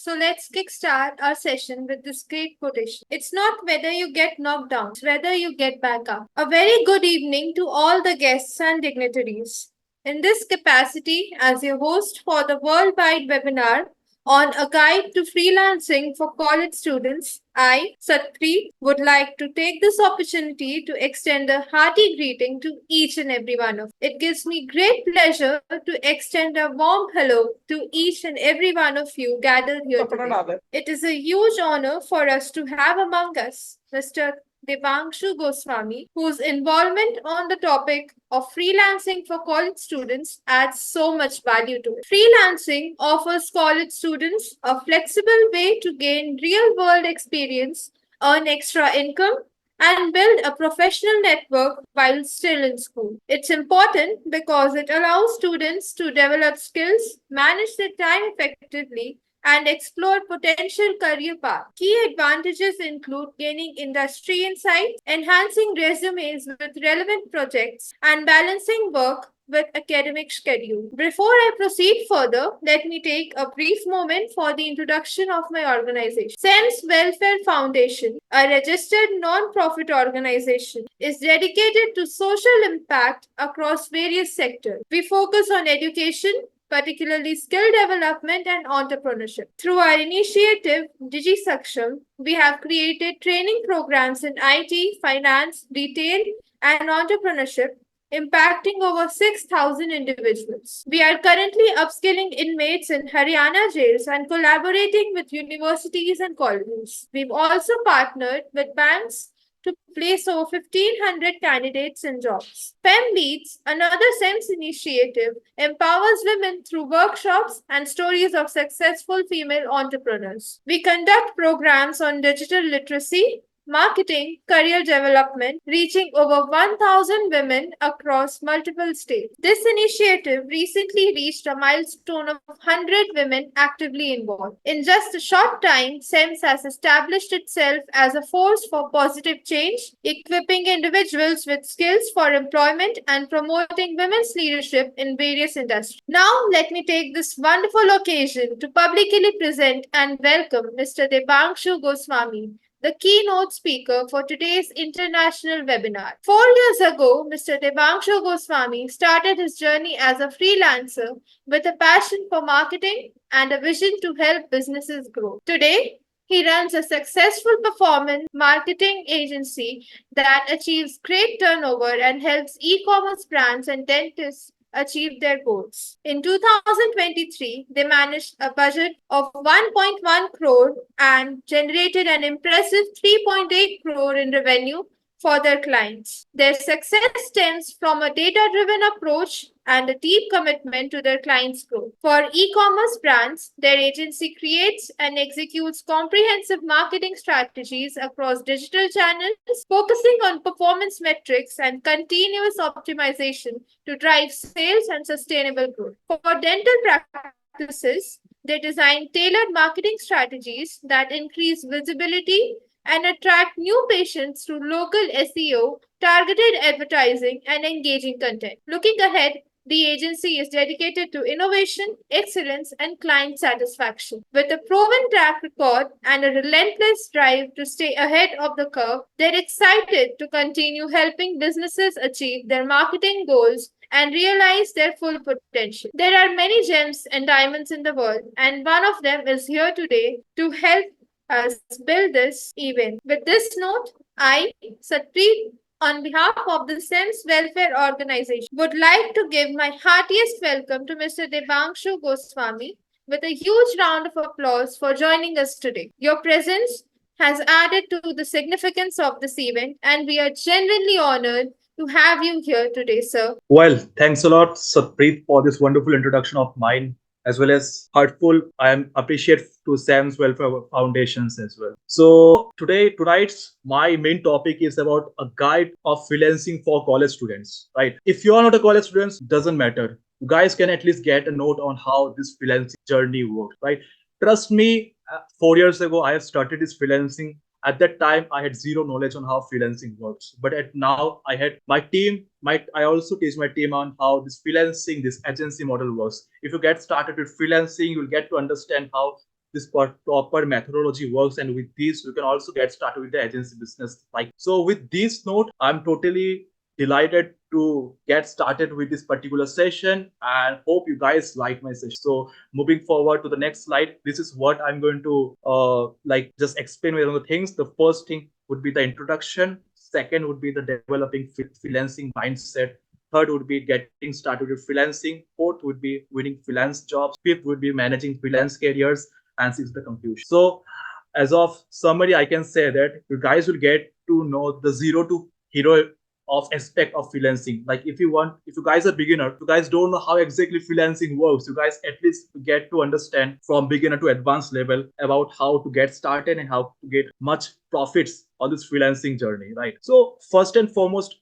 So let's kickstart our session with this great quotation. It's not whether you get knocked down, it's whether you get back up. A very good evening to all the guests and dignitaries. In this capacity, as your host for the worldwide webinar on a guide to freelancing for college students, I, Satpreet, would like to take this opportunity to extend a hearty greeting to each and every one of you. It gives me great pleasure to extend a warm hello to each and every one of you gathered here today. It is a huge honor for us to have among us Mr. Devanshu Goswami, whose involvement on the topic of freelancing for college students adds so much value to it. Freelancing offers college students a flexible way to gain real world experience, earn extra income, and build a professional network while still in school. It's important because it allows students to develop skills, manage their time effectively, and explore potential career paths. Key advantages include gaining industry insights, enhancing resumes with relevant projects, and balancing work with academic schedule. Before I proceed further, let me take a brief moment for the introduction of my organization. SEMS Welfare Foundation, a registered non-profit organization, is dedicated to social impact across various sectors. We focus on education, particularly skill development and entrepreneurship. Through our initiative, DigiSaksham, we have created training programs in IT, finance, retail, and entrepreneurship, impacting over 6,000 individuals. We are currently upskilling inmates in Haryana jails and collaborating with universities and colleges. We've also partnered with banks to place over 1,500 candidates in jobs. FEM Leads, another SEMS initiative, empowers women through workshops and stories of successful female entrepreneurs. We conduct programs on digital literacy, marketing, career development, reaching over 1,000 women across multiple states. This initiative recently reached a milestone of 100 women actively involved. In just a short time, SEMS has established itself as a force for positive change, equipping individuals with skills for employment and promoting women's leadership in various industries. Now, let me take this wonderful occasion to publicly present and welcome Mr. Devanshu Goswami, the keynote speaker for today's international webinar. 4 years ago, Mr. Devanshu Goswami started his journey as a freelancer with a passion for marketing and a vision to help businesses grow. Today, he runs a successful performance marketing agency that achieves great turnover and helps e-commerce brands and dentists achieve their goals. In 2023, they managed a budget of 1.1 crore and generated an impressive 3.8 crore in revenue for their clients. Their success stems from a data-driven approach and a deep commitment to their clients' growth. For e-commerce brands, their agency creates and executes comprehensive marketing strategies across digital channels, focusing on performance metrics and continuous optimization to drive sales and sustainable growth. For dental practices, they design tailored marketing strategies that increase visibility and attract new patients through local SEO, targeted advertising, and engaging content. Looking ahead, the agency is dedicated to innovation, excellence, and client satisfaction. With a proven track record and a relentless drive to stay ahead of the curve, they're excited to continue helping businesses achieve their marketing goals and realize their full potential. There are many gems and diamonds in the world, and one of them is here today to help us build this event. With this note, I, Satpreet, on behalf of the SEMS Welfare Organization, would like to give my heartiest welcome to Mr. Devanshu Goswami with a huge round of applause for joining us today. Your presence has added to the significance of this event, and we are genuinely honored to have you here today, sir. Well, thanks a lot, Satpreet, for this wonderful introduction of mine, as well as heartful. I am appreciate to Sam's Welfare Foundations as well. So tonight's my main topic is about a guide of freelancing for college students. Right? If you are not a college student, doesn't matter. You guys can at least get a note on how this freelancing journey works. Right? Trust me, 4 years ago I have started this freelancing. At that time, I had zero knowledge on how freelancing works. But now I had my team. I also teach my team on how this agency model works. If you get started with freelancing, you'll get to understand how this proper methodology works, and with this you can also get started with the agency business. Like, so with this note, I'm totally delighted to get started with this particular session and hope you guys like my session. So moving forward to the next slide, this is what I'm going to like just explain one of the things. The first thing would be the introduction. Second would be the developing freelancing mindset. Third would be getting started with freelancing. Fourth would be winning freelance jobs. Fifth would be managing freelance careers. And sixth, the conclusion. So as of summary, I can say that you guys will get to know the zero to hero of aspect of freelancing. Like if you guys are beginner, you guys don't know how exactly freelancing works, you guys at least get to understand from beginner to advanced level about how to get started and how to get much profits on this freelancing journey, right? So first and foremost,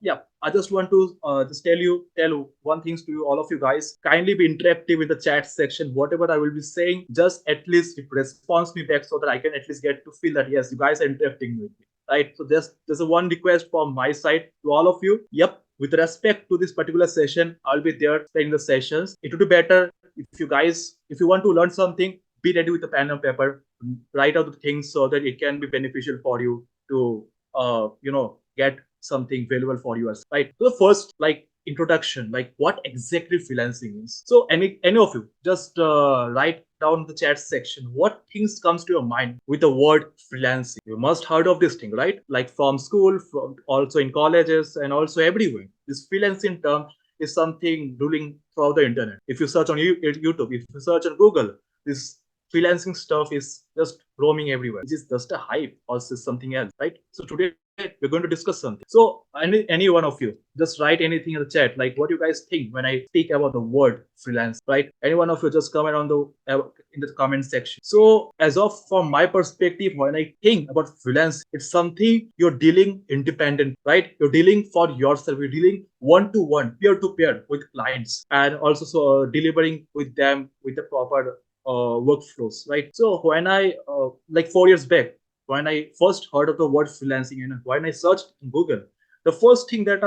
yeah, I just want to just tell one things to you, all of you guys. Kindly be interactive in the chat section. Whatever I will be saying, just at least response me back so that I can at least get to feel that yes, you guys are interacting with me. Right. So there's a one request from my side to all of you. Yep. With respect to this particular session, I'll be there explaining the sessions. It would be better if you want to learn something, be ready with a pen and paper, write out the things so that it can be beneficial for you to get something valuable for you as right. So the first like introduction, like what exactly freelancing is. So any of you just write down the chat section what things comes to your mind with the word freelancing. You must heard of this thing, right? Like from school, from also in colleges and also everywhere. This freelancing term is something ruling throughout the internet. If you search on YouTube, if you search on Google, this freelancing stuff is just roaming everywhere. It is just a hype or something else, right? So today we're going to discuss something. So any one of you, just write anything in the chat, like what you guys think when I speak about the word freelance, right? Any one of you just comment on the in the comment section. So as of from my perspective, when I think about freelance, it's something you're dealing independent, right? You're dealing for yourself. You're dealing one-to-one, peer-to-peer with clients, and also delivering with them with the proper workflows, right? So when I like 4 years back, when I first heard of the word freelancing, when I searched in Google, the first thing that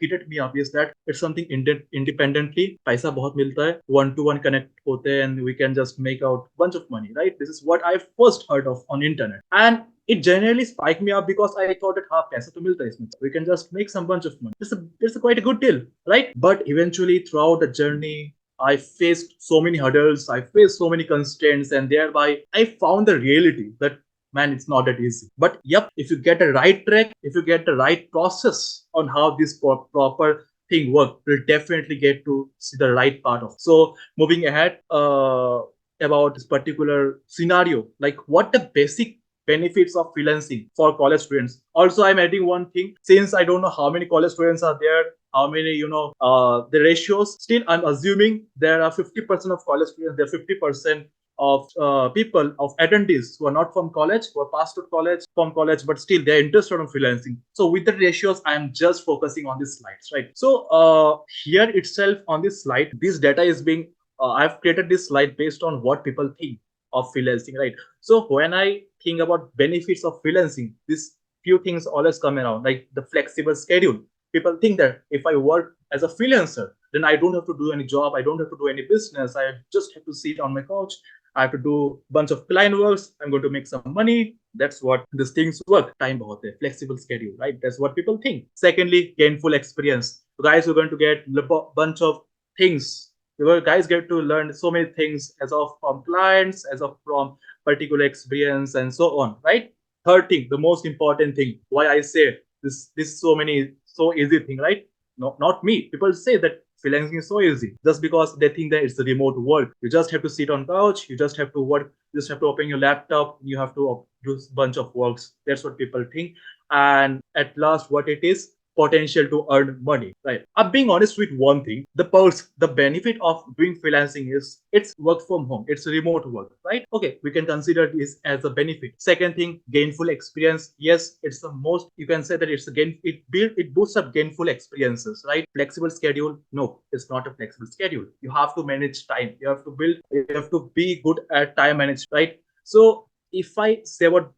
hit me up is that it's something independently, paisa bahut milta hai, one to one connect hote hain, and we can just make out bunch of money, right? This is what I first heard of on internet, and it generally spiked me up because I thought that paisa to milta hai isme, we can just make some bunch of money. It's a quite a good deal, right? But eventually throughout the journey, I faced so many hurdles, I faced so many constraints, and thereby I found the reality that man, it's not that easy. But yep, if you get a right track, if you get the right process on how this proper thing works, you'll definitely get to see the right part of it. So moving ahead, about this particular scenario, like what the basic benefits of freelancing for college students. Also, I'm adding one thing, since I don't know how many college students are there, how many the ratios, still I'm assuming there are 50% of college students, there are 50% of people, of attendees who are not from college, who are passed out college from college, but still they're interested in freelancing. So with the ratios, I'm just focusing on these slides, right? So here itself on this slide, this data is being I've created this slide based on what people think of freelancing, right? So when I think about benefits of freelancing, these few things always come around, like the flexible schedule. People think that if I work as a freelancer, then I don't have to do any job, I don't have to do any business, I just have to sit on my couch, I have to do a bunch of client works, I'm going to make some money. That's what these things work. Time bahut hai, flexible schedule, right? That's what people think. Secondly, gainful experience. So guys, we're going to get a bunch of things. You guys get to learn so many things as of from clients, as of from particular experience, and so on, right? Third thing, the most important thing, why I say this so easy thing, right? No, not me. People say that freelancing is so easy just because they think that it's a remote work. You just have to sit on couch, you just have to work, you just have to open your laptop, you have to do a bunch of works. That's what people think. And at last, what it is, potential to earn money, right? I'm being honest with one thing. The perks, the benefit of doing freelancing is it's work from home. It's remote work, right? Okay, we can consider this as a benefit. Second thing, gainful experience. Yes, it's the most, you can say that it's a it boosts up gainful experiences, right? Flexible schedule. No, it's not a flexible schedule. You have to manage time. You have to be good at time management, right? So if I say what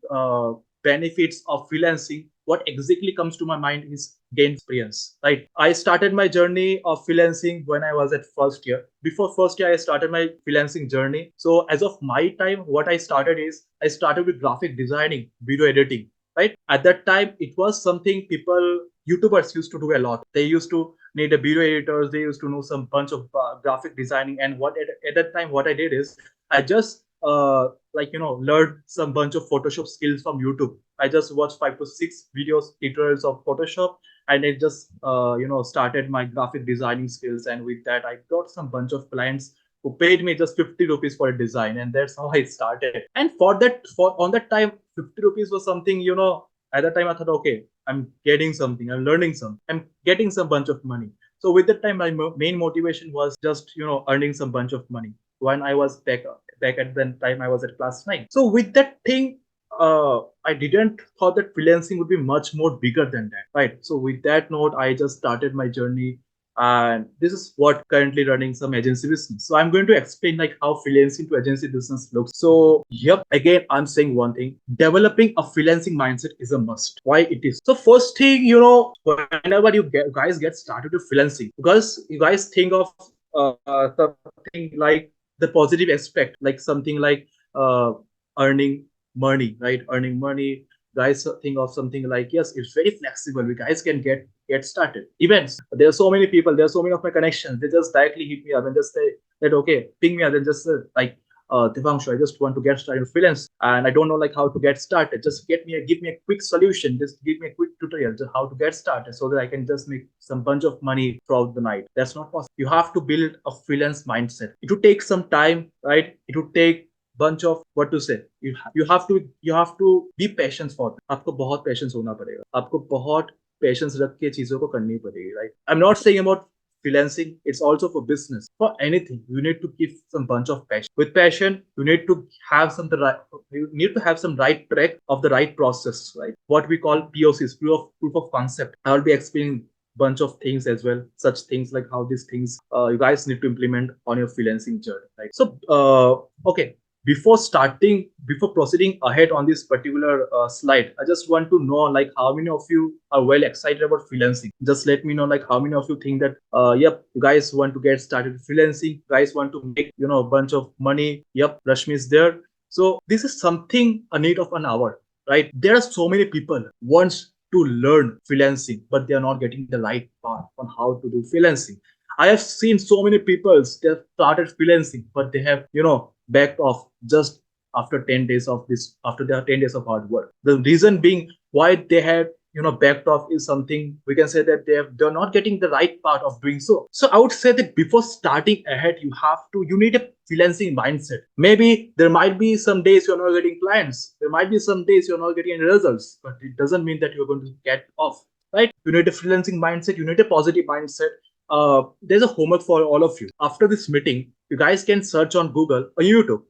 benefits of freelancing, what exactly comes to my mind is gain experience, right? I started my journey of freelancing when I was at first year. Before first year, I started my freelancing journey. So as of my time, what I started is I started with graphic designing, video editing, right? At that time, it was something people, YouTubers used to do a lot. They used to need a video editors. They used to know some bunch of graphic designing. And what at that time, what I did is I just learned some bunch of Photoshop skills from YouTube. I just watched 5 to 6 videos, tutorials of Photoshop, and it just started my graphic designing skills. And with that, I got some bunch of clients who paid me just 50 rupees for a design, and that's how I started. And for on that time, 50 rupees was something, at that time I thought, okay, I'm getting something, I'm learning something, I'm getting some bunch of money. So with that time, my main motivation was just earning some bunch of money when I was back at the time I was at class 9. So with that thing, I didn't thought that freelancing would be much more bigger than that, right? So with that note, I just started my journey, and this is what currently running some agency business. So I'm going to explain like how freelancing to agency business looks. So yep, again, I'm saying one thing: developing a freelancing mindset is a must. Why it is? So first thing, whenever guys get started with freelancing, because you guys think of something like the positive aspect, like something like earning money, right? Earning money. Guys think of something like, yes, it's very flexible. We guys can get started. Events. There are so many people. There are so many of my connections. They just directly hit me up and just say that, okay, ping me up and just Divanshu, I just want to get started in freelance and I don't know like how to get started. Just give me a quick solution. Just give me a quick tutorial just how to get started so that I can just make some bunch of money throughout the night. That's not possible. You have to build a freelance mindset. It will take some time, right? It will take bunch of what to say. You have to be patient for that. आपको बहुत patience होना पड़ेगा. आपको बहुत patience रख के चीजों को करनी पड़ेगी, right? I'm not saying about freelancing, it's also for business. For anything, you need to give some bunch of passion. With passion, you need to have some right track of the right process, right? What we call POCs, proof of concept. I will be explaining bunch of things as well, such things like how these things you guys need to implement on your freelancing journey, right? So okay, before proceeding ahead on this particular slide, I just want to know like how many of you are well excited about freelancing. Just let me know like how many of you think that yep, you guys want to get started with freelancing, you guys want to make a bunch of money. Yep, Rashmi is there. So this is something a need of an hour, right? There are so many people wants to learn freelancing, but they are not getting the right path on how to do freelancing. I have seen so many people they have started freelancing, but they have backed off just after their 10 days of hard work. The reason being why they have backed off is something we can say that they're not getting the right part of doing so. So I would say that before starting ahead, you need a freelancing mindset. Maybe there might be some days you're not getting clients, there might be some days you're not getting any results, but it doesn't mean that you're going to get off, right? You need a freelancing mindset, you need a positive mindset. There's a homework for all of you. After this meeting, you guys can search on Google or YouTube,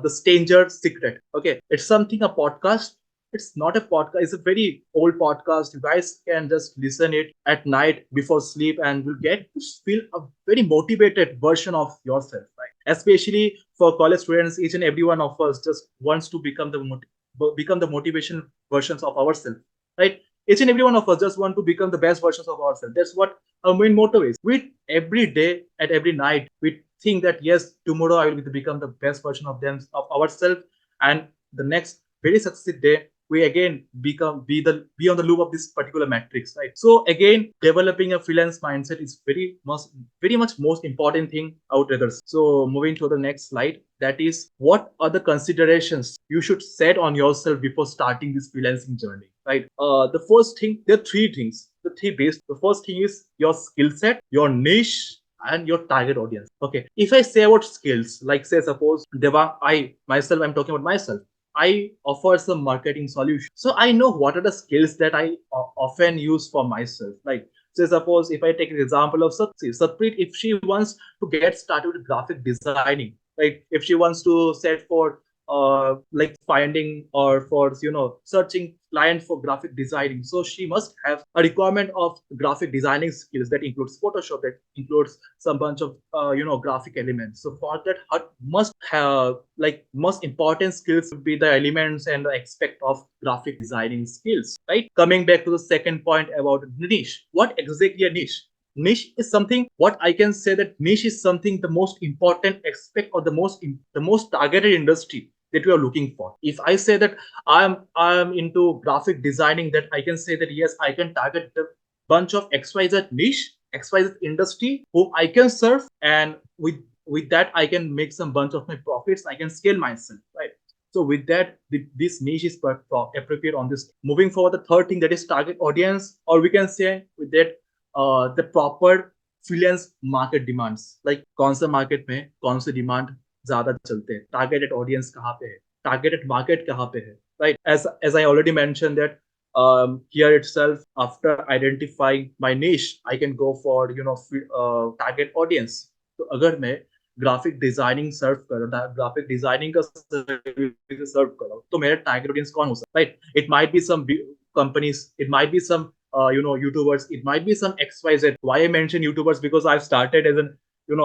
The Stranger Secret. Okay, it's something a podcast. It's not a podcast. It's a very old podcast. You guys can just listen it at night before sleep, and you'll get to feel a very motivated version of yourself, right? Especially for college students, each and every one of us just wants to become the motivation versions of ourselves, right? Each and every one of us just want to become the best versions of ourselves. That's what our main motto is. We every day and every night we think that yes, tomorrow I will become the best version of ourselves, and the next very succeed day we again be on the loop of this particular matrix, right? So again, developing a freelance mindset is very much most important thing out there. So moving to the next slide, that is what are the considerations you should set on yourself before starting this freelancing journey, right? The first thing, there are three things, the three base. The first thing is your skill set, your niche, and your target audience. Okay, if I say about skills, like say suppose Deva, I'm talking about myself. I offer some marketing solution. So I know what are the skills that I often use for myself. Like, say, suppose if I take an example of Satpreet, if she wants to get started with graphic designing, like if she wants to set for like finding or for searching client for graphic designing. So she must have a requirement of graphic designing skills that includes Photoshop, that includes some bunch of graphic elements. So for that, her must have like most important skills would be the elements and the aspect of graphic designing skills, right? Coming back to the second point about niche, what exactly a niche? Niche is something, what I can say, that niche is something the most important aspect or the most targeted industry that we are looking for. If I say that I'm into graphic designing, that I can say that yes, I can target the bunch of XYZ niche, XYZ industry whom I can serve, and with that I can make some bunch of my profits. I can scale myself, right? So with that, this niche is appropriate on this. Moving forward, the third thing, that is target audience, or we can say with that the proper freelance market demands. Like कौन सा market में कौन से demand ज़्यादा चलते हैं, targeted audience कहाँ पे है, targeted market कहाँ पे है, right? As I already mentioned that here itself, after identifying my niche, I can go for target audience. तो अगर मैं ग्राफिक डिजाइनिंग सर्व कर रहा हूँ, ग्राफिक डिजाइनिंग का सर्व कर रहा हूँ, तो मेरा टारगेट ऑडियंस कौन हो सकता है, right? It might be some companies, it might be some YouTubers, it might be some XYZ. Why I mention YouTubers? Because I've started as an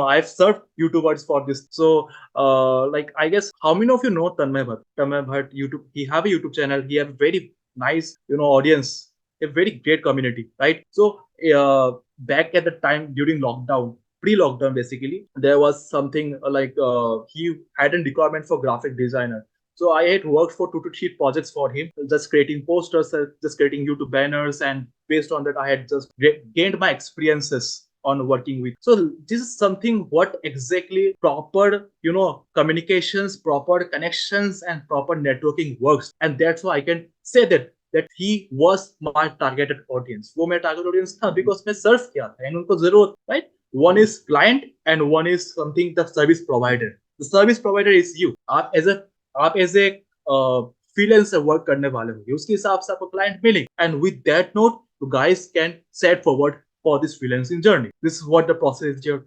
I've served YouTubers for this. So like, I guess, how many of you know Tanmay Bhatt? Tanmay Bhatt, YouTube, he have a YouTube channel, he have very nice audience, a very great community, right? So back at the time during lockdown, pre-lockdown basically, there was something like he had a requirement for graphic designer. So I had worked for 2 to 3 projects for him, just creating posters, just creating YouTube banners, and based on that, I had just gained my experiences on working with. So this is something what exactly proper communications, proper connections, and proper networking works, and that's why I can say that he was my targeted audience. वो मेरा target audience था because मैं serve किया था and उनको जरूरत, right? One is client and one is something the service provider. The service provider is you. आप as a freelancer work करने वाले होंगे, उसके हिसाब से आपको क्लाइंट मिलेंगे, and with that note you guys can set forward for this freelancing journey. This is what the procedure,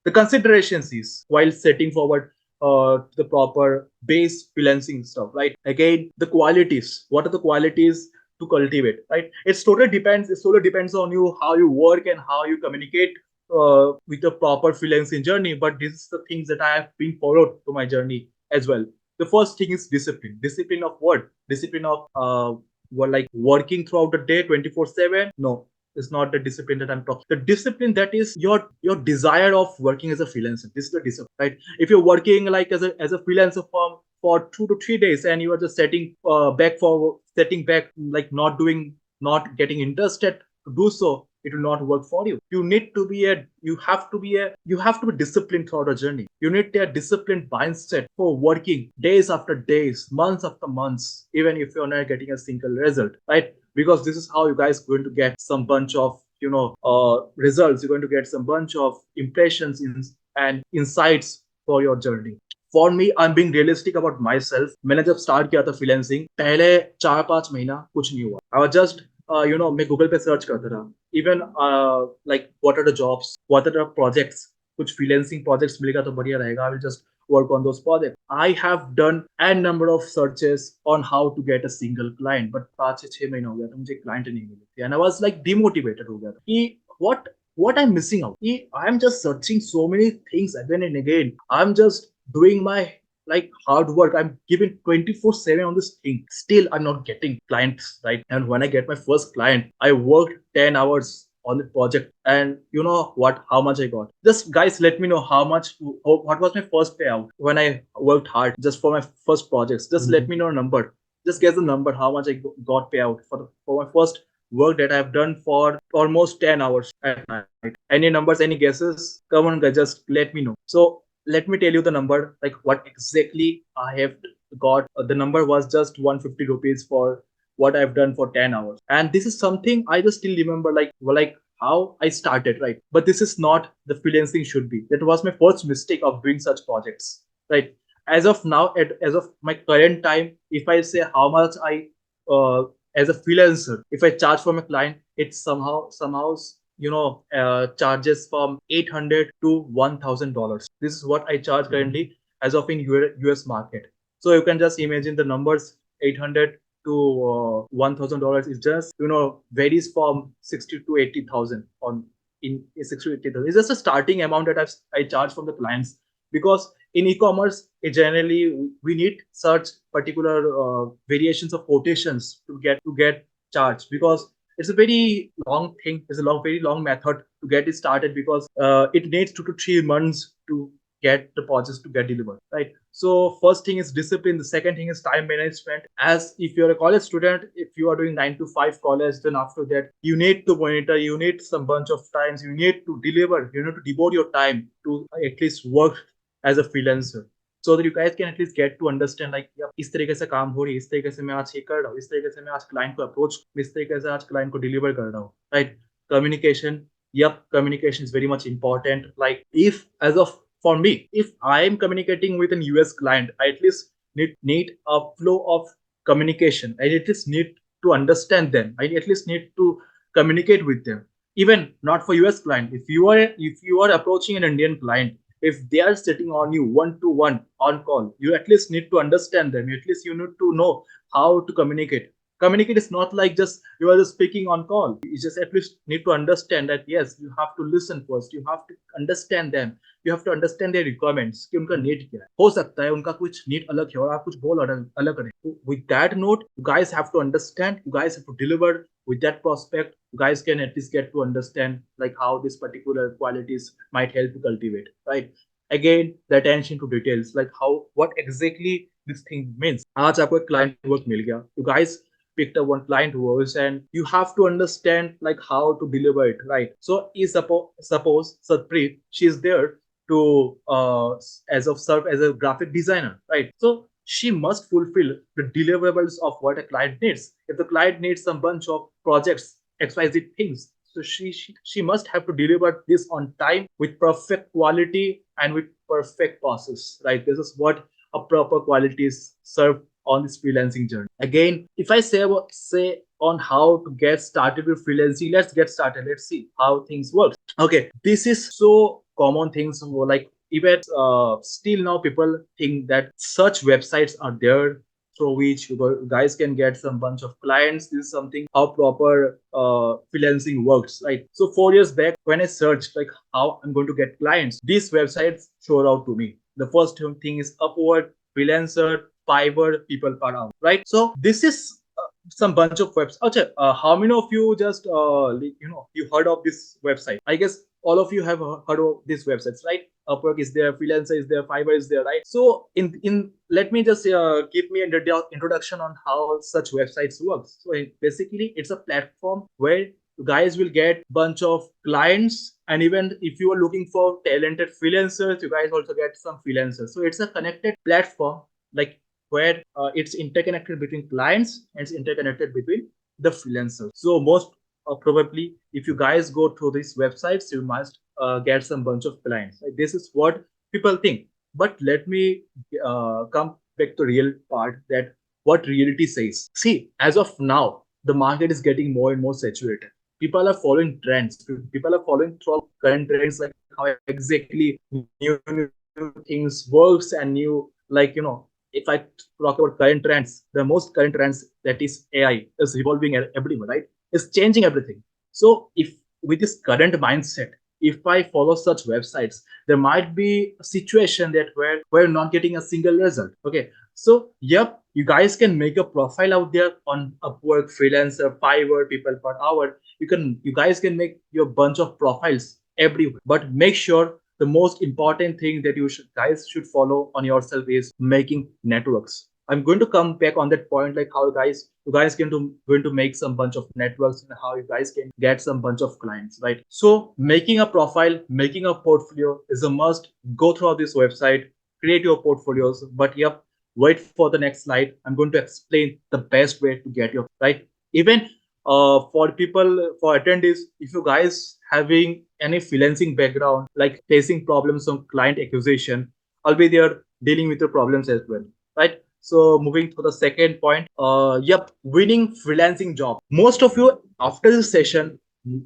the considerations is while setting forward the proper base freelancing stuff, right? Again, the qualities. What are the qualities to cultivate, right? It totally depends on you, how you work and how you communicate with the proper freelancing journey. But this is the things that I have been followed to my journey as well. The first thing is discipline. Discipline of what? Discipline of like working throughout the day 24/7? No, it's not the discipline that I'm talking. The discipline that is your desire of working as a freelancer. This is the discipline, right? If you're working like as a freelancer for 2 to 3 days and you are just setting back, like not getting interested to do so, it will not work for you. You have to be disciplined throughout the journey. You need a disciplined mindset for working days after days, months after months, even if you're not getting a single result, right? Because this is how you guys going to get some bunch of results. You're going to get some bunch of impressions and insights for your journey. For me, I am being realistic about my self. मैंने जब start किया था freelancing, पहले 4-5 महीना कुछ नहीं हुआ. I was just मैं गूगल पे सर्च करता था, even like what are the jobs, what are the projects, कुछ फ्रीलांसिंग प्रोजेक्ट्स मिलेगा तो बढ़िया रहेगा, I will just work on those projects. I have done n number of searches on how to get a single client, but 5 से 6 महीना हो गया था, मुझे क्लाइंट नहीं मिले थे, and I was like demotivated हो गया था कि what I'm missing out. I'm just searching so many things again and again. I'm just doing my like hard work. I'm giving 24/7 on this thing. Still, I'm not getting clients, right? And when I get my first client, I worked 10 hours on the project, and you know what? How much I got? Just guys, let me know what was my first payout when I worked hard just for my first projects. Just let me know a number. Just guess the number. How much I got payout for my first work that I've done for almost 10 hours at night. Any numbers? Any guesses? Come on, guys, just let me know. So let me tell you the number, like what exactly I have got. The number was just 150 rupees for what I've done for 10 hours. And this is something I just still remember, like how I started, right? But this is not the freelancing should be. That was my first mistake of doing such projects, right? As of now, as of my current time, if I say how much I, as a freelancer, if I charge for my client, it somehow charges from $800 to $1,000. This is what I charge currently as of in US market. So you can just imagine the numbers. 800 to $1,000 is just, varies from 60 to 80,000 on in 60 to 80,000. It's just a starting amount that I charge from the clients, because in e-commerce it generally we need such particular variations of quotations to get charged, because it's a very long thing. It's a very long method to get it started, because it needs 2 to 3 months to get the projects to get delivered, right? So first thing is discipline. The second thing is time management. As if you're a college student, if you are doing 9 to 5 college, then after that you need to monitor, you need some bunch of times, you need to deliver, you need to devote your time to at least work as a freelancer, so that you guys can at least get to understand like, yeah, इस तरीके से काम हो रही है, इस तरीके से मैं आज ये कर रहा हूँ, इस तरीके से मैं आज क्लाइंट को अप्रोच, इस तरीके से आज क्लाइंट को डिलीवर कर रहा हूँ, right? Communication. Yep, communication is very much important. Like, if as of for me, if I am communicating with an US client, I at least need a flow of communication. I at least need to understand them. I at least need to communicate with them. Even not for US client. If you are approaching an Indian client, if they are sitting on you one to one on call, you at least need to understand them. At least you need to know how to communicate. Communicate is not like just you are just speaking on call. You just at least need to understand that yes, you have to listen first, you have to understand them, you have to understand their requirements कि उनका need क्या है. हो सकता है उनका कुछ need अलग है और आप कुछ बोल अलग करें. So with that note, you guys have to understand, you guys have to deliver with that prospect. You guys can at least get to understand like how this particular qualities might help you cultivate, right? Again, the attention to details, like what exactly this thing means. आज आपको एक client work मिल गया. You guys picked up one client works, and you have to understand like how to deliver it, right? So suppose Satpreet, she's there to as of serve as a graphic designer, right? So she must fulfill the deliverables of what a client needs. If the client needs some bunch of projects, xyz things, so she must have to deliver this on time with perfect quality and with perfect process, right? This is what a proper quality is served on this freelancing journey. Again, if I say on how to get started with freelancing, let's get started. Let's see how things work. Okay, this is so common things. Like, even still now people think that such websites are there through which you guys can get some bunch of clients. This is something how proper freelancing works, right? So 4 years back, when I searched like how I'm going to get clients, these websites showed out to me. The first thing is Upwork, Freelancer, Fiverr, people per hour, right? So this is some bunch of websites. Okay, how many of you just you heard of this website? I guess all of you have heard of these websites, right? Upwork is there, Freelancer is there, Fiverr is there, right? So in let me just give me an introduction on how such websites work. So basically, it's a platform where you guys will get bunch of clients, and even if you are looking for talented freelancers, you guys also get some freelancers. So it's a connected platform, like where it's interconnected between clients and it's interconnected between the freelancers. So most probably, if you guys go to these websites, you must get some bunch of clients. Like, this is what people think. But let me come back to real part, that what reality says. See, as of now, the market is getting more and more saturated. People are following trends. People are following through current trends, like how exactly new things works, and new, like, if I talk about current trends, the most current trends, that is AI, is evolving everywhere, right? It's changing everything. So if with this current mindset, if I follow such websites, there might be a situation that where we're not getting a single result. Okay. So yep, you guys can make a profile out there on Upwork, Freelancer, Fiverr, people per hour. You guys can make your bunch of profiles everywhere. But make sure the most important thing that guys should follow on yourself is making networks. I'm going to come back on that point, like how you guys going to make some bunch of networks, and how you guys can get some bunch of clients, right? So making a profile, making a portfolio is a must. Go through this website, create your portfolios. But yep, wait for the next slide. I'm going to explain the best way to get your, right. Even for people, for attendees, if you guys having any freelancing background, like facing problems on client acquisition, I'll be there dealing with your problems as well, right? So moving to the second point, yep, winning freelancing job. Most of you after this session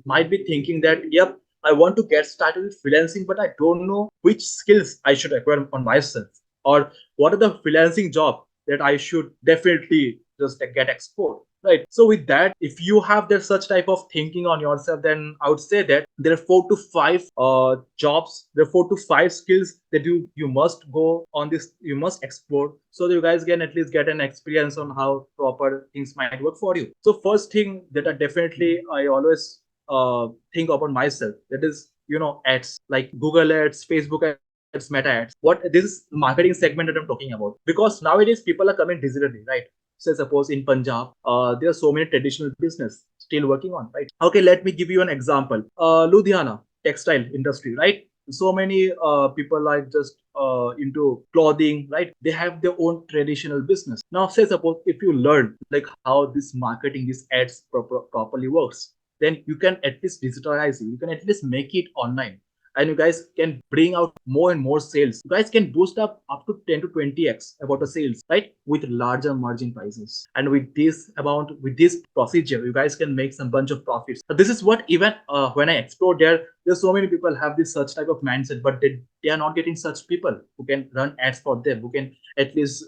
might be thinking that, yep, I want to get started with freelancing, but I don't know which skills I should acquire on myself. or what are the freelancing job that I should definitely just get explored, right? So with that, if you have that such type of thinking on yourself, then I would say that there are 4 to 5 jobs, there are 4 to 5 skills that you must go on this, you must explore, so that you guys can at least get an experience on how proper things might work for you. So first thing that I always think about myself, that is, ads like Google ads, Facebook ads, Meta ads. What this is marketing segment that I'm talking about, because nowadays people are coming digitally, right? Say suppose in Punjab, there are so many traditional business still working on, right? Okay, let me give you an example. Ludhiana textile industry, right? So many people are just into clothing, right? They have their own traditional business. Now say suppose if you learn like how this marketing, this ads properly works, then you can at least digitalize it, you can at least make it online, and you guys can bring out more and more sales. You guys can boost up to 10 to 20x about the sales, right? With larger margin prices. And with this amount, with this procedure, you guys can make some bunch of profits. So this is what even when I explore there's so many people have this such type of mindset, but they are not getting such people who can run ads for them, who can at least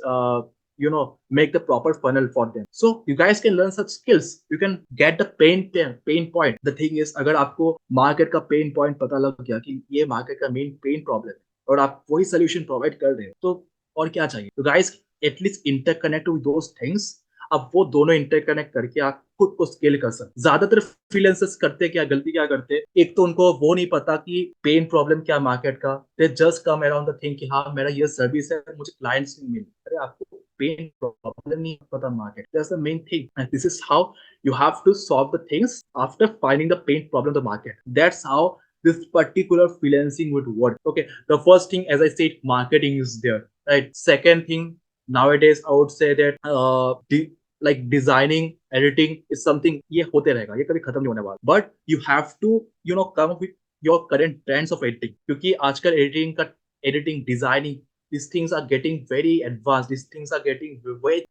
make the proper funnel for them. So you guys can learn such skills, you can get the pain point. The thing is, अगर आपको market का pain point पता लग गया कि ये market का main pain problem है और आप वही सोल्यूशन प्रोवाइड कर रहे हो, तो और क्या चाहिए? तो guys at least interconnect with those things. अब वो दोनों इंटरकनेक्ट करके आप खुद को स्केल कर सकते। ज्यादातर फ्रीलांसर्स करते क्या, गलती क्या करते, एक तो उनको वो नहीं पता कि पेन प्रॉब्लम क्या मार्केट का, they just come around the thing कि हाँ मेरा ये सर्विस है, मुझे क्लाइंट्स नहीं मिले। अरे आपको पेन प्रॉब्लम नहीं पता market, that's the main thing, and this is how you have to solve the things after finding the pain problem in the market. That's how this particular freelancing would work. Okay, the first thing, as I said, marketing is there, right? Second thing, nowadays I would say that like designing, editing is something ये होते रहेगा, ये कभी खत्म नहीं होने वाला, but you have to come up with your current trends of editing, क्योंकि आजकल editing designing, these things are getting very advanced, these things are getting very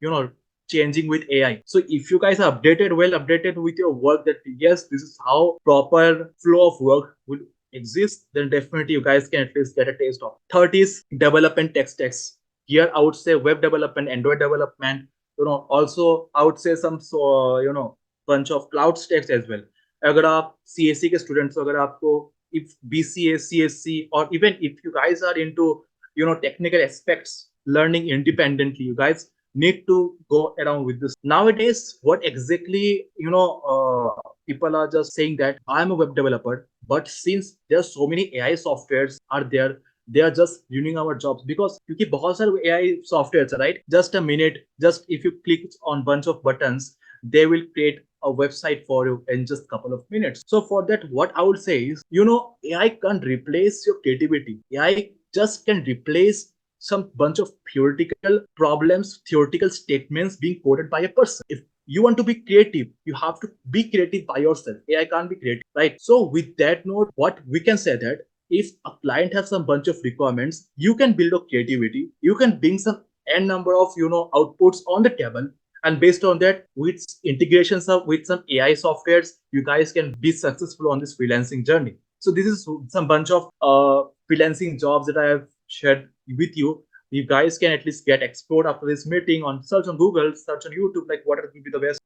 changing with AI. So if you guys are well updated with your work, that yes, this is how proper flow of work will exist, then definitely you guys can at least get a taste of. Third is development tech stacks. Here I would say web development, Android development, also I would say some bunch of cloud stacks as well. अगर आप CSC के students हो, अगर आपको if BCA, CSC, or even if you guys are into technical aspects, learning independently, you guys need to go around with this. Nowadays, what exactly people are just saying that I'm a web developer, but since there are so many AI softwares are there, they are just ruining our jobs, because क्योंकि बहुत सारे AI softwares, right? Just a minute, just if you click on bunch of buttons, they will create a website for you in just couple of minutes. So for that, what I would say is, AI can't replace your creativity. AI just can replace some bunch of theoretical problems, theoretical statements being coded by a person. If you want to be creative, you have to be creative by yourself. AI can't be creative, right? So with that note, what we can say that if a client has some bunch of requirements, you can build a creativity, you can bring some n number of outputs on the table, and based on that, with integrations with some AI softwares, you guys can be successful on this freelancing journey. So this is some bunch of freelancing jobs that I have shared with you. You guys can at least get explored after this meeting. On search on Google, search on YouTube, like what will be the best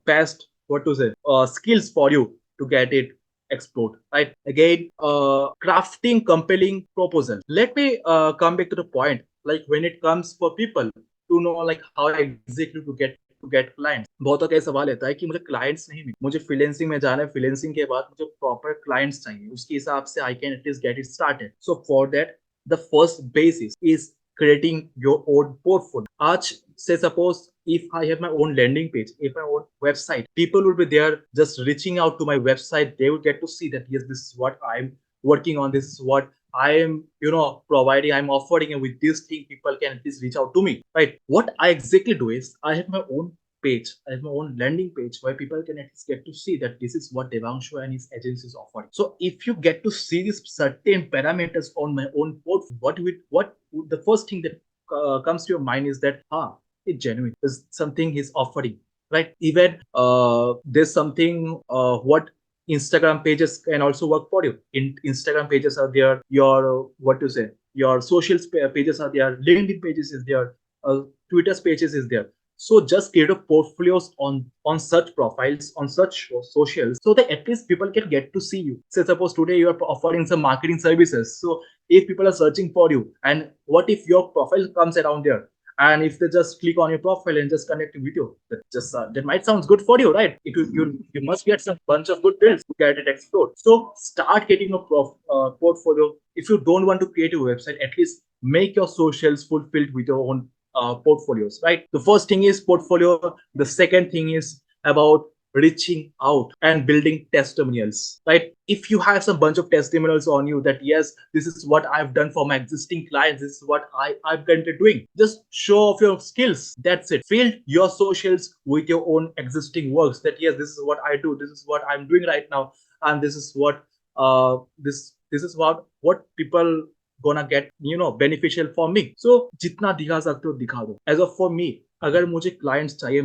best what to say skills for you to get it explored, right? Again, crafting compelling proposal. Let me come back to the point, like when it comes for people to know like how exactly to get clients. बहुतों का सवाल रहता है कि मुझे clients नहीं मिले, मुझे freelancing में जाना है, freelancing के बाद मुझे proper clients चाहिए, उसके हिसाब से I can at least get it started. So for that, the first basis is creating your own portfolio. आज say suppose if I have my own landing page, if my own website, people will be there just reaching out to my website. They will get to see that yes, this is what I'm working on, this is what I am, providing, I'm offering, and with this thing, people can at least reach out to me, right? What I exactly do is I have my own page, I have my own landing page where people can at least get to see that this is what Devanshu and his agency is offering. So if you get to see these certain parameters on my own portfolio, what the first thing that comes to your mind is that it's genuine. There's something he's offering, right? Even there's something what Instagram pages can also work for you. In Instagram pages are there your what to say your social pages are there, LinkedIn pages is there, Twitter pages is there. So just create a portfolios on such profiles, on such socials, so that at least people can get to see you. Say suppose today you are offering some marketing services, so if people are searching for you, and what if your profile comes around there, and if they just click on your profile and just connect with you, that might sound good for you, right? You must get some bunch of good deals to get it explored. So start getting a portfolio. If you don't want to create a website, at least make your socials fulfilled with your own portfolios, right? The first thing is portfolio. The second thing is about reaching out and building testimonials, right? If you have some bunch of testimonials on you that yes, this is what I've done for my existing clients, this is what I'm currently doing, just show off your skills. That's it. Fill your socials with your own existing works, that yes, this is what I do, this is what I'm doing right now, and this is what this is what people gonna get beneficial for me. So जितना दिखा सकते हो दिखा दो. As of for me, अगर मुझे clients चाहिए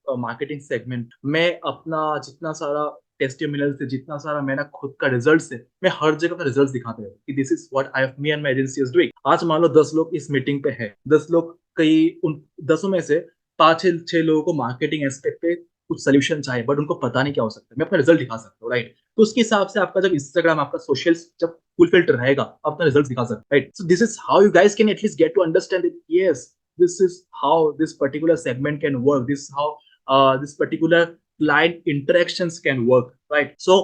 marketing segment, मैं अपना जितना सारा टेस्टिमोनियल से, जितना सारा मेरा खुद का रिजल्ट से, मैं हर जगह का रिजल्ट दिखाते हैं कि this is what I me and my agency is doing. आज मान लो 10 लोग इस मीटिंग पे है, 10 लोग, कई उन 10 में से 5 6 लोगों को मार्केटिंग एस्पेक्ट पे कुछ सोल्यूशन चाहिए, बट उनको पता नहीं क्या हो सकता है. मैं अपना रिजल्ट दिखा सकता हूँ, राइट? तो उसके हिसाब से आपका जब इंस्टाग्राम, आपका सोशल्स जब फुल फिल्टर रहेगा, आप अपना रिजल्ट दिखा सकते हैं, right? So this is how you guys can at least get to understand it. Yes, this is how this particular segment can work, this is how this particular client interactions can work, right? So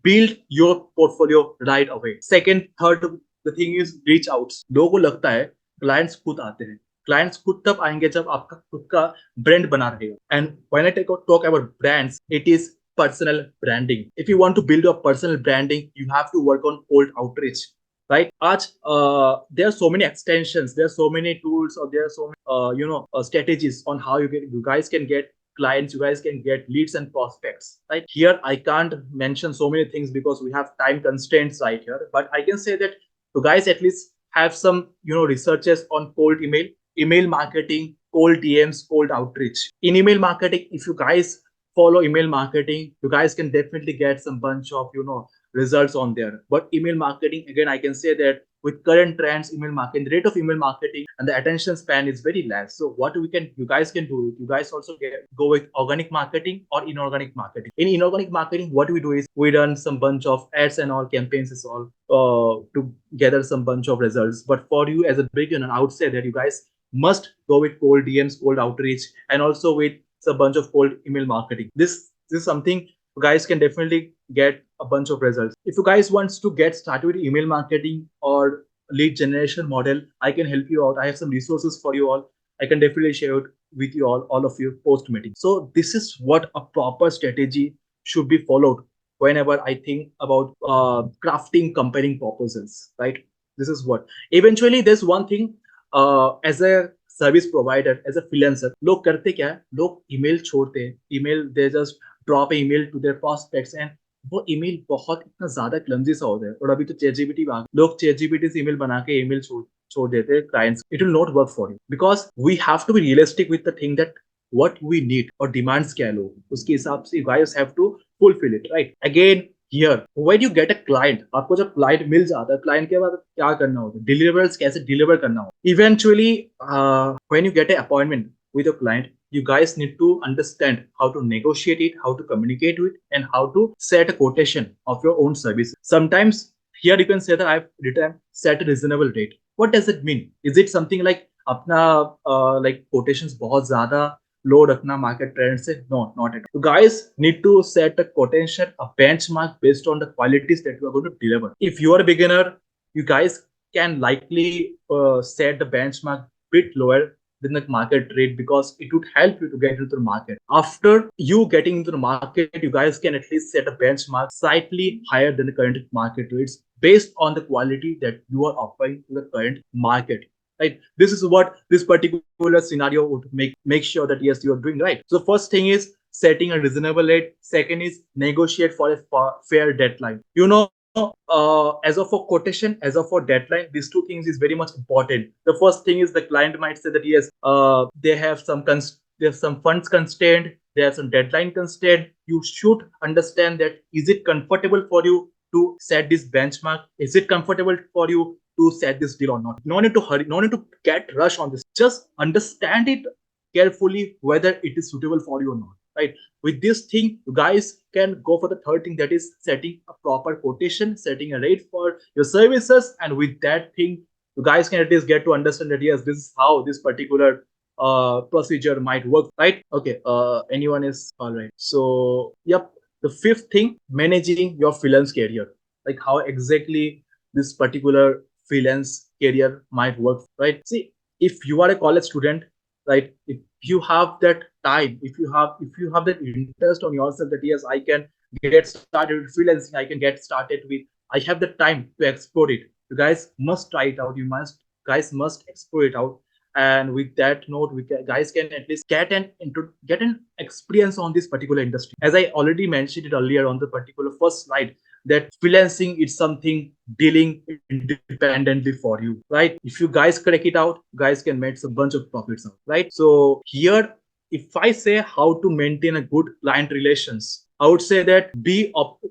build your portfolio right away. Second, third, the thing is reach outs. लोगों को लगता है clients खुद आते हैं. Clients खुद तब आएंगे जब आपका खुद का brand बना रहेगा. And when I talk about brands, it is personal branding. If you want to build your personal branding, you have to work on cold outreach, right? Aaj, there are so many extensions, there are so many tools, or there are so many strategies on how you guys can get clients, you guys can get leads and prospects, right? Here I can't mention so many things because we have time constraints right here, but I can say that you guys at least have some researches on cold email marketing, cold DMs, cold outreach. In email marketing, if you guys follow email marketing, you guys can definitely get some bunch of results on there. But email marketing, again, I can say that with current trends, email marketing, the rate of email marketing and the attention span is very less. So what you guys can do, you guys also go with organic marketing or inorganic marketing. In inorganic marketing, what we do is we run some bunch of ads and all campaigns is all to gather some bunch of results. But for you as a beginner, I would say that you guys must go with cold DMs, cold outreach, and also with a bunch of cold email marketing. This is something you guys can definitely get a bunch of results. If you guys wants to get started with email marketing or lead generation model, I can help you out. I have some resources for you all. I can definitely share it with you all of you post meeting. So this is what a proper strategy should be followed whenever I think about crafting comparing proposals, right? This is what eventually there's one thing as a service provider, as a freelancer, लोग करते क्या है, लोग email छोड़ते हैं, email they just drop email to their prospects, and वो email बहुत इतना ज्यादा क्लमजी सा होता है. और अभी तो चैट जीपीटी आ गया, लोग चैट जीपीटी से ईमेल बना के ईमेल छोड़ देते हैं clients. It will not work for you because we have to be realistic with the thing that what we need और डिमांड्स क्या है लोग, उसके हिसाब से you guys have to fulfill it, right? Again, here when you get a client, आपको जब client मिल जाता है, client के बाद क्या करना होता है, deliverables कैसे deliver करना होता है. Eventually when you get an appointment with a client, you guys need to understand how to negotiate it, how to communicate with, and how to set a quotation of your own services. Sometimes here you can say that I've written set a reasonable rate. What does it mean? Is it something like अपना like quotations बहुत ज्यादा low रखना market trend से? No, not at all. You guys need to set a quotation, a benchmark based on the qualities that you are going to deliver. If you are a beginner, you guys can likely set the benchmark bit lower than the market rate because it would help you to get into the market. After you getting into the market, you guys can at least set a benchmark slightly higher than the current market rates based on the quality that you are offering to the current market. Right? This is what this particular scenario would make sure that yes, you are doing right. So first thing is setting a reasonable rate. Second is negotiate for a fair deadline. As of for quotation, as of for deadline, these two things is very much important. The first thing is the client might say that yes, they have some funds constraint, they have some deadline constraint. You should understand that is it comfortable for you to set this benchmark? Is it comfortable for you to set this deal or not. No need to hurry, no need to get rush on this. Just understand it carefully whether it is suitable for you or not. Right? With this thing, you guys can go for the third thing, that is setting a proper quotation, setting a rate for your services, and with that thing, you guys can at least get to understand that yes, this is how this particular procedure might work, right? Okay, anyone is all right. So, yep, the fifth thing, managing your freelance career, like how exactly this particular freelance career might work, right? See, if you are a college student, right, if you have that time, if you have that interest on yourself that yes, I can get started with freelancing, I can get started with, I have the time to explore it, you guys must try it out, you must guys must explore it out. And with that note, guys can at least get an experience on this particular industry. As I already mentioned it earlier on the particular first slide, that freelancing is something dealing independently for you, right? If you guys crack it out, you guys can make a bunch of profits out, right? So here, if I say how to maintain a good client relations, I would say that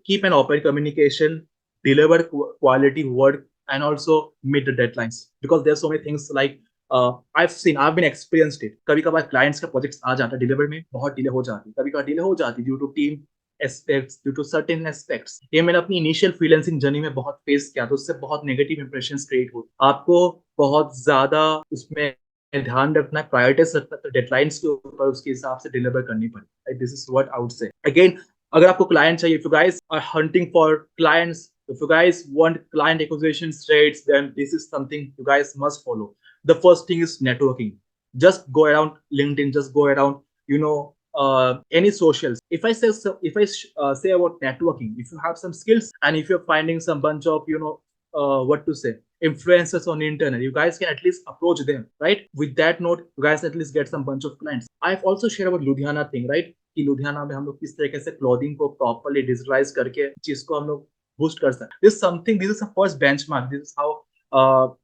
keep an open communication, deliver quality work, and also meet the deadlines. Because there's so many things like I've been experienced it. कभी कभार clients का projects आ जाता है, deliver में बहुत delay हो जाती है, कभी कभार delay हो जाती है due to team aspects, due to certain aspects. ये मैंने अपनी इनिशियल फ्रीलांसिंग जर्नी में बहुत फेस किया, तो उससे बहुत नेगेटिव इंप्रेशन क्रिएट हुए. आपको बहुत ज्यादा उसमें ध्यान रखना है, प्रायोरिटीज रखना है, डेडलाइंस के ऊपर उसके हिसाब से डिलीवर करनी पड़ेगी. This is what I would say. Again, अगर आपको क्लाइंट चाहिए, if you guys are hunting for clients, if you guys want client acquisition rates, then this is something you guys must follow. The first thing is networking. Just go around LinkedIn, just go around, any socials. If I say so, if I say about networking, if you have some skills and if you're finding some bunch of what to say, influencers on the internet, you guys can at least approach them, right? With that note, you guys at least get some bunch of clients. I've also shared about Ludhiana thing, right? कि लुधियाना में हम लोग किस तरीके से clothing को properly digitalise करके चीज को हम लोग boost कर सकते. This is a first benchmark. This is how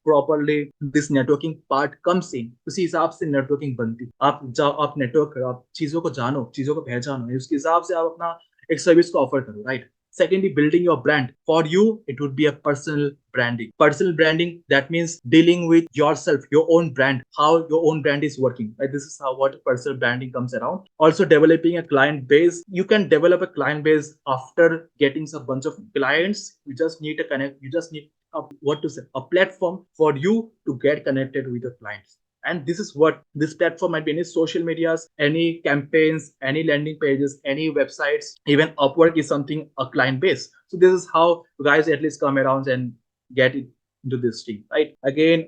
properly this networking part comes in. उसी हिसाब से नेटवर्किंग बनती. आप जाओ, आप नेटवर्क करो, आप चीजों को जानो, चीजों को पहचानो, उसके हिसाब से आप अपना एक सर्विस को ऑफर करो, right? Secondly, building your brand. For you, it would be a personal branding. Personal branding, that means dealing with yourself, your own brand, how your own brand is working. Right? This is how what personal branding comes around. Also, developing a client base. You can develop a client base after getting a bunch of clients. You just need to connect. You just need a platform for you to get connected with your clients. And this is what this platform might be: any social medias, any campaigns, any landing pages, any websites. Even Upwork is something a client base. So this is how you guys at least come around and get it into this thing, right? Again,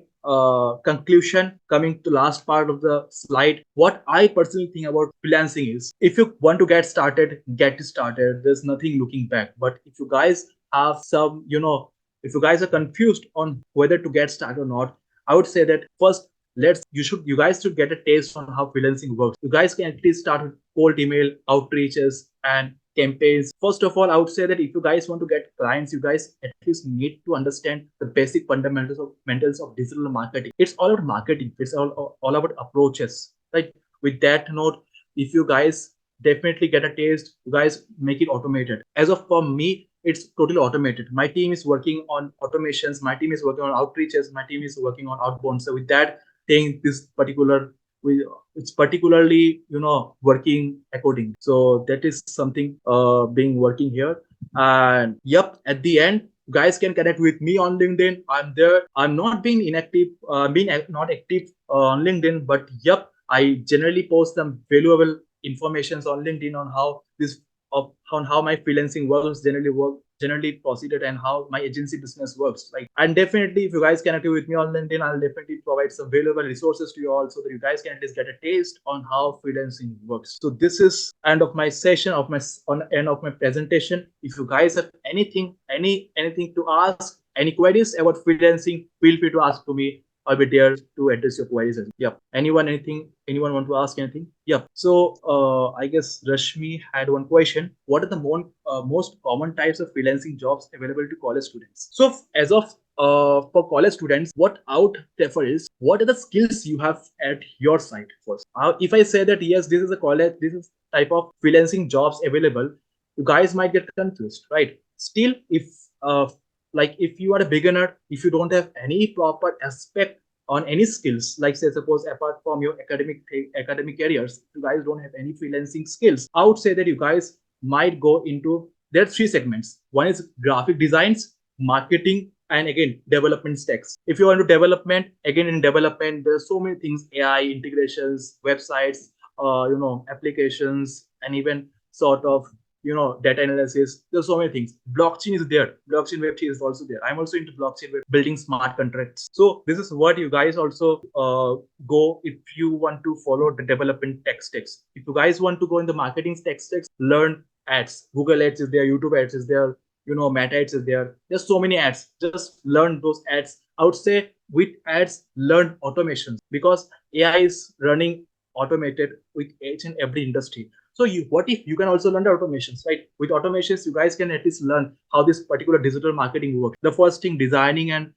conclusion, coming to last part of the slide, what I personally think about freelancing is, if you want to get started, get started. There's nothing looking back. But if you guys have some, if you guys are confused on whether to get started or not, I would say that first, you guys should get a taste on how freelancing works. You guys can at least start with cold email outreaches and campaigns. First of all, I would say that if you guys want to get clients, you guys at least need to understand the basic fundamentals of digital marketing. It's all about marketing. It's all about approaches, right? With that note, if you guys definitely get a taste, you guys make it automated. As of for me, it's totally automated. My team is working on automations. My team is working on outreaches. My team is working on outbound. So with that thing, it's particularly working according. So that is something being working here. And yep, at the end, you guys can connect with me on LinkedIn. I'm there. I'm not being inactive, not active on LinkedIn, but yep, I generally post some valuable informations on LinkedIn on how on how my freelancing generally proceeded, and how my agency business works. Like, and definitely, if you guys connect with me on LinkedIn, I'll definitely provide some valuable resources to you all, so that you guys can at least get a taste on how freelancing works. So this is end of my session, end of my presentation. If you guys have anything to ask, any queries about freelancing, feel free to ask to me. I'll be there to address your queries. Yep. Anyone want to ask anything? Yep. So I guess Rashmi had one question. What are the most common types of freelancing jobs available to college students? So as of for college students, what I would prefer is, what are the skills you have at your side first? If I say that yes, this is type of freelancing jobs available, you guys might get confused, right? Still, if Like if you are a beginner, if you don't have any proper aspect on any skills, like say suppose apart from your academic careers, you guys don't have any freelancing skills, I would say that you guys might go into, there are three segments. One is graphic designs, marketing, and again development stacks. If you want to development, again in development there's so many things: AI integrations, websites, applications, and even sort of data analysis. There's so many things. Blockchain is there, blockchain web 3 is also there. I'm also into blockchain web, building smart contracts. So this is what you guys also go if you want to follow the development tech stacks. If you guys want to go in the marketing tech stacks, learn ads. Google ads is there, YouTube ads is there, Meta ads is there. There's so many ads. Just learn those ads. I would say with ads, learn automations, because AI is running automated with each and every industry. So what if you can also learn the automations, right? With automations, you guys can at least learn how this particular digital marketing works. The first thing, designing and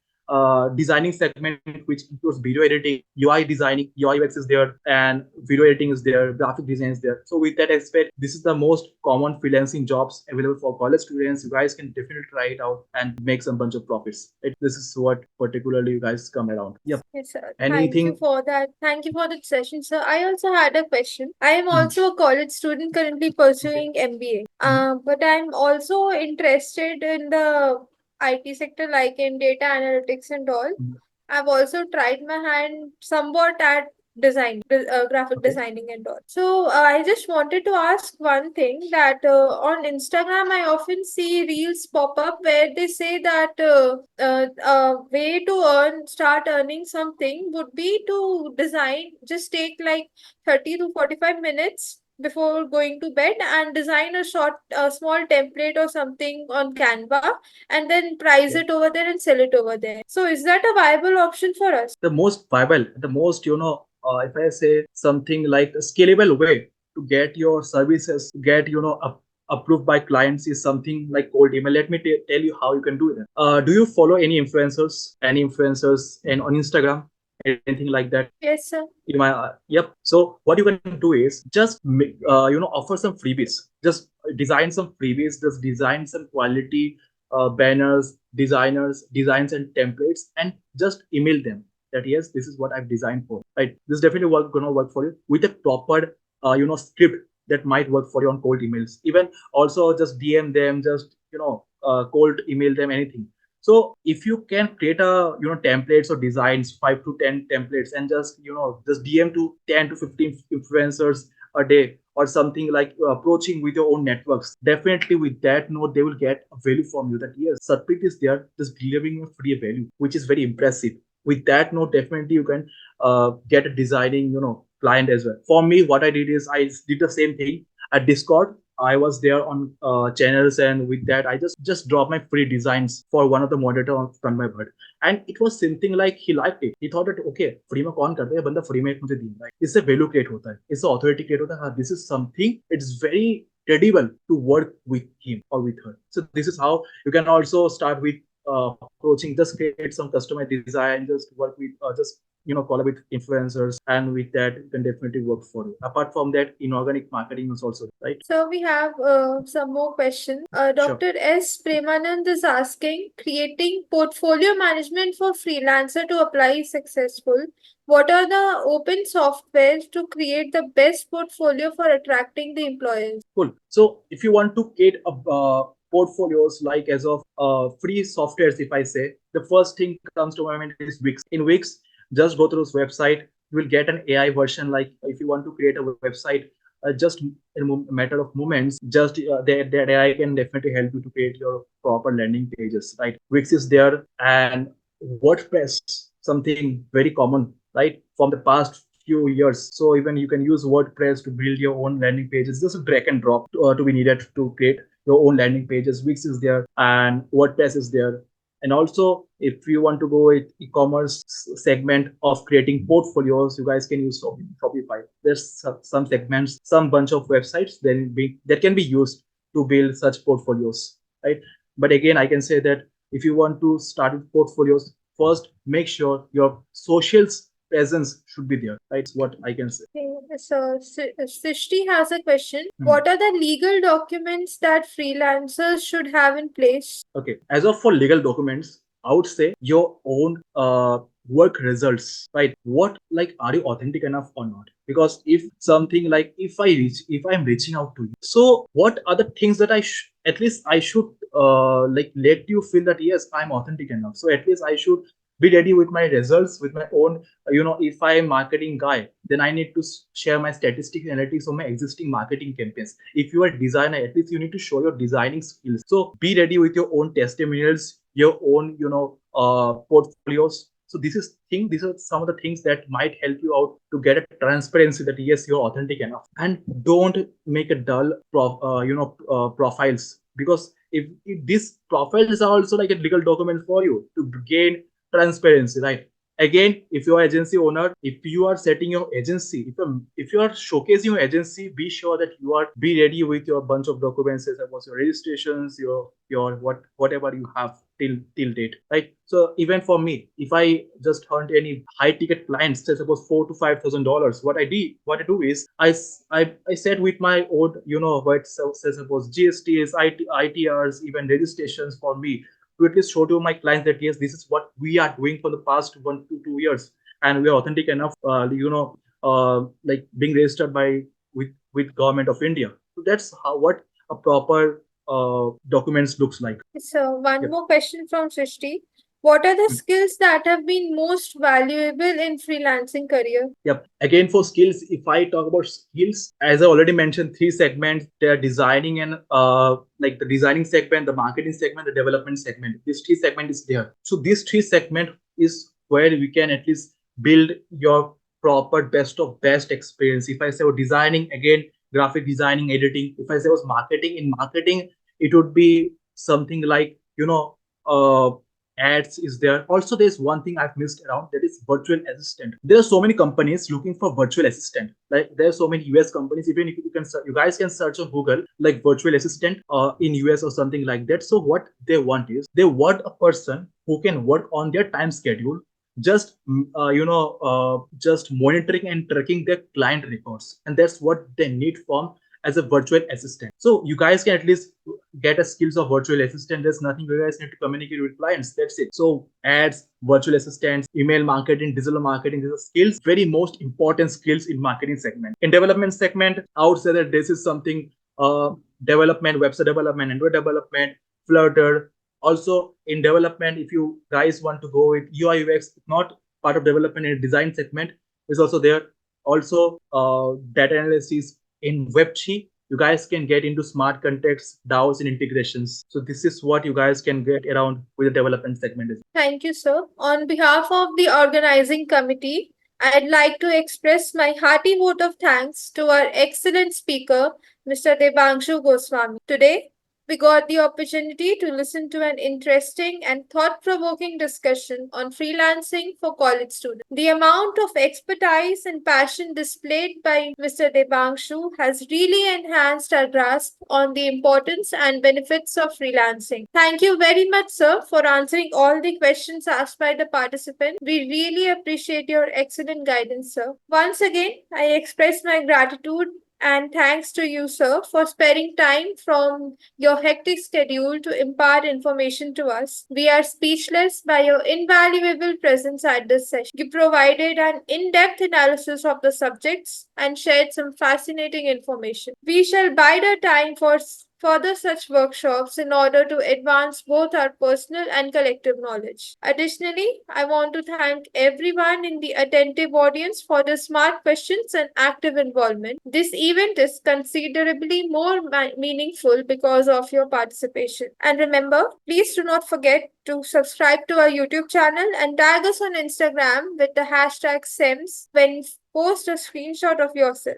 designing segment, which includes video editing, UI designing, UI UX is there, and video editing is there, graphic design is there. So with that aspect, this is the most common freelancing jobs available for college students. You guys can definitely try it out and make some bunch of profits. This is what particularly you guys come around. Yep. Yes, sir. Thank you Anything? for that. Thank you for the session, sir. I also had a question. I am Mhm. also a college student currently Okay. pursuing MBA. Mhm. But I'm also interested in the IT sector, like in data analytics and all. Mhm. I've also tried my hand somewhat at graphic Okay. designing and all. So I just wanted to ask one thing that on Instagram I often see reels pop up where they say that a way to start earning something would be to design, just take like 30 to 45 minutes before going to bed and design a small template or something on Canva and then price Okay. it over there and sell it over there. So is that a viable option for us? The most viable, the most, if I say something like a scalable way to get your services, get, approved by clients is something like cold email. Let me tell you how you can do that. Do you follow any influencers and on Instagram, anything like that? Yes, sir. Yep. So what you can do is just offer some freebies. Just design some freebies. Just design some quality banners, designs and templates, and just email them that yes, this is what I've designed for. Right. This definitely gonna work for you with a proper script that might work for you on cold emails. Even also just DM them, just cold email them, anything. So if you can create a templates or designs, 5 to 10 templates, and just DM to 10 to 15 influencers a day or something, like approaching with your own networks. Definitely with that note, they will get a value from you that yes, Satpreet is there just delivering a free value, which is very impressive. With that note, definitely you can get a designing client as well. For me, what I did is I did the same thing at Discord. I was there on channels, and with that, I just dropped my free designs for one of the moderator on my bird, and it was something like he liked it. He thought that okay, free में कौन करता है बंदा free में मुझे दिया है, इससे value create होता है, इससे authority create होता है. हाँ, this is something. It's very credible to work with him or with her. So this is how you can also start with approaching. Just create some customer design. Just work with just collaborate with influencers, and with that it can definitely work for you. Apart from that, inorganic marketing is also right. So we have some more questions. Sure. Dr. S. Premanand is asking, creating portfolio management for freelancer to apply is successful. What are the open softwares to create the best portfolio for attracting the employers? Cool. So if you want to create a portfolios, like as of free softwares, if I say, the first thing comes to my mind is Wix. In Wix, just go through this website. You will get an AI version. Like if you want to create a website, just in a matter of moments, just that AI can definitely help you to create your proper landing pages. Right, Wix is there, and WordPress, something very common, right, from the past few years. So even you can use WordPress to build your own landing pages. Just a drag and drop to be needed to create your own landing pages. Wix is there and WordPress is there. And also, if you want to go with e-commerce segment of creating portfolios, you guys can use Shopify. There's some segments, some bunch of websites that can be used to build such portfolios, right? But again, I can say that if you want to start with portfolios, first make sure your socials presence should be there, right? What I can say. Okay, so Srishti has a question. Hmm. What are the legal documents that freelancers should have in place? Okay, as of for legal documents, I would say your own work results, right? What, like, are you authentic enough or not? Because if something like, if I'm reaching out to you, so what are the things that at least I should like let you feel that yes, I'm authentic enough. So at least I should be ready with my results, with my own, if I'm marketing guy, then I need to share my statistics analytics on my existing marketing campaigns. If you are a designer, at least you need to show your designing skills. So be ready with your own testimonials, your own, portfolios. So these are some of the things that might help you out to get a transparency that yes, you're authentic enough. And don't make a dull profiles, because if these profiles are also like a legal document for you to gain transparency, right? Again, if you are agency owner, if you are setting your agency, if you are showcasing your agency, be sure that you are be ready with your bunch of documents, as about your registrations, your whatever you have till date, right? So even for me, if I just hunt any high ticket clients, say suppose $4,000 to $5,000, what I do is I set with my own, what say suppose GSTs, ITRs, even registrations for me, to at least show to my clients that yes, this is what we are doing for the past 1 to 2 years, and we are authentic enough, like being registered by with government of India. So that's how what a proper documents looks like. So, one Yep. more question from Srishti. What are the skills that have been most valuable in freelancing career? Yep. Again, for skills, if I talk about skills, as I already mentioned, three segments. They are designing and like the designing segment, the marketing segment, the development segment. This three segment is there. So this three segment is where we can at least build your proper best of best experience. If I say designing, again, graphic designing, editing. If I say was marketing, in marketing, it would be something like, ads is there. Also, there's one thing I've missed around, that is virtual assistant. There are so many companies looking for virtual assistant. Like there are so many US companies. Even if you guys can search on Google like virtual assistant in US or something like that. So what they want is they want a person who can work on their time schedule, just just monitoring and tracking their client records, and that's what they need from as a virtual assistant. So you guys can at least get a skills of virtual assistant. There's nothing you guys need to communicate with clients. That's it. So ads, virtual assistants, email marketing, digital marketing, these are skills, very most important skills in marketing segment. In development segment, I would say that this is something development, website development, Android development, Flutter. Also in development, if you guys want to go with UI UX, not part of development in design segment, is also there. Also data analysis in WebG, you guys can get into smart contracts, DAOs, and integrations. So this is what you guys can get around with the development segment. Thank you, sir. On behalf of the organizing committee, I'd like to express my hearty vote of thanks to our excellent speaker, Mr. Debanshu Goswami. Today, we got the opportunity to listen to an interesting and thought provoking discussion on freelancing for college students. The amount of expertise and passion displayed by Mr. Debanshu has really enhanced our grasp on the importance and benefits of freelancing. Thank you very much, sir, for answering all the questions asked by the participants. We really appreciate your excellent guidance, sir. Once again, I express my gratitude and thanks to you, sir, for sparing time from your hectic schedule to impart information to us. We are speechless by your invaluable presence at this session. You provided an in depth analysis of the subjects and shared some fascinating information. We shall bide our time for further such workshops in order to advance both our personal and collective knowledge. Additionally, I want to thank everyone in the attentive audience for the smart questions and active involvement. This event is considerably more meaningful because of your participation. And remember, please do not forget to subscribe to our YouTube channel and tag us on Instagram with the hashtag SEMS when post a screenshot of yourself.